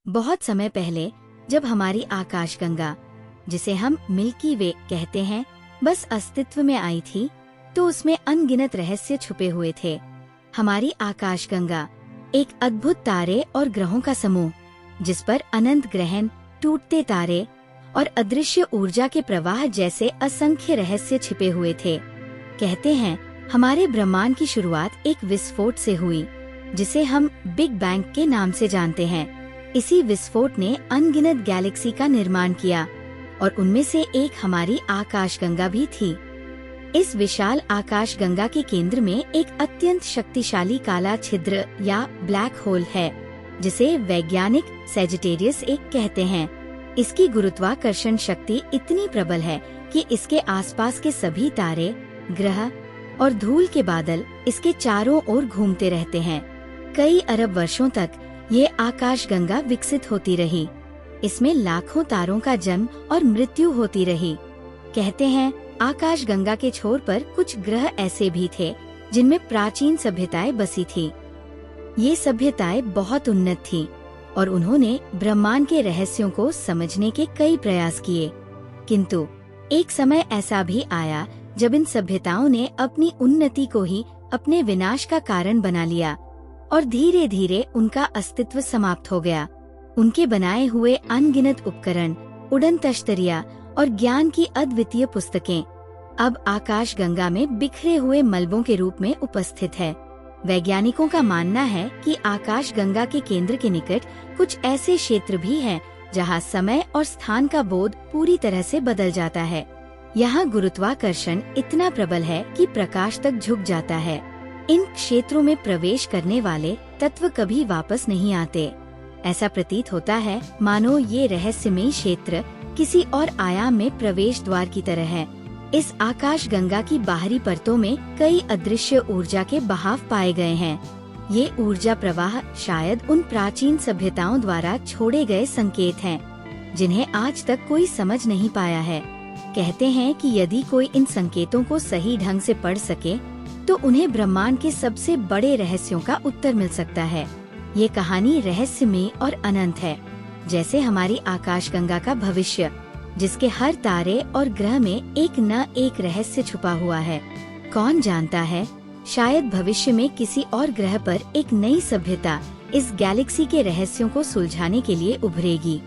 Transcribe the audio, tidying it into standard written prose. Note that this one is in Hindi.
बहुत समय पहले जब हमारी आकाशगंगा, जिसे हम मिल्की वे कहते हैं, बस अस्तित्व में आई थी, तो उसमें अनगिनत रहस्य छुपे हुए थे। हमारी आकाशगंगा एक अद्भुत तारे और ग्रहों का समूह, जिस पर अनंत ग्रहण, टूटते तारे और अदृश्य ऊर्जा के प्रवाह जैसे असंख्य रहस्य छिपे हुए थे। कहते हैं हमारे ब्रह्मांड की शुरुआत एक विस्फोट से हुई, जिसे हम बिग बैंग के नाम से जानते हैं। इसी विस्फोट ने अनगिनत गैलेक्सी का निर्माण किया और उनमें से एक हमारी आकाशगंगा भी थी। इस विशाल आकाशगंगा के केंद्र में एक अत्यंत शक्तिशाली काला छिद्र या ब्लैक होल है, जिसे वैज्ञानिक सैजिटेरियस एक कहते हैं। इसकी गुरुत्वाकर्षण शक्ति इतनी प्रबल है कि इसके आसपास के सभी तारे, ग्रह और धूल के बादल इसके चारों ओर घूमते रहते हैं। कई अरब वर्षों तक ये आकाशगंगा विकसित होती रही। इसमें लाखों तारों का जन्म और मृत्यु होती रही। कहते हैं आकाशगंगा के छोर पर कुछ ग्रह ऐसे भी थे जिनमें प्राचीन सभ्यताएं बसी थी। ये सभ्यताएं बहुत उन्नत थीं और उन्होंने ब्रह्मांड के रहस्यों को समझने के कई प्रयास किए। किंतु एक समय ऐसा भी आया जब इन सभ्यताओं ने अपनी उन्नति को ही अपने विनाश का कारण बना लिया और धीरे धीरे उनका अस्तित्व समाप्त हो गया। उनके बनाए हुए अनगिनत उपकरण, उड़न तश्तरियाँ और ज्ञान की अद्वितीय पुस्तकें अब आकाशगंगा में बिखरे हुए मलबों के रूप में उपस्थित है। वैज्ञानिकों का मानना है कि आकाशगंगा के केंद्र के निकट कुछ ऐसे क्षेत्र भी हैं जहां समय और स्थान का बोध पूरी तरह से बदल जाता है। यहाँ गुरुत्वाकर्षण इतना प्रबल है कि प्रकाश तक झुक जाता है। इन क्षेत्रों में प्रवेश करने वाले तत्व कभी वापस नहीं आते। ऐसा प्रतीत होता है मानो ये रहस्यमयी क्षेत्र किसी और आयाम में प्रवेश द्वार की तरह है। इस आकाशगंगा की बाहरी परतों में कई अदृश्य ऊर्जा के बहाव पाए गए हैं। ये ऊर्जा प्रवाह शायद उन प्राचीन सभ्यताओं द्वारा छोड़े गए संकेत हैं, जिन्हें आज तक कोई समझ नहीं पाया है। कहते हैं कि यदि कोई इन संकेतों को सही ढंग से पढ़ सके तो उन्हें ब्रह्मांड के सबसे बड़े रहस्यों का उत्तर मिल सकता है। ये कहानी रहस्यमयी और अनंत है, जैसे हमारी आकाशगंगा का भविष्य, जिसके हर तारे और ग्रह में एक न एक रहस्य छुपा हुआ है। कौन जानता है, शायद भविष्य में किसी और ग्रह पर एक नई सभ्यता इस गैलेक्सी के रहस्यों को सुलझाने के लिए उभरेगी।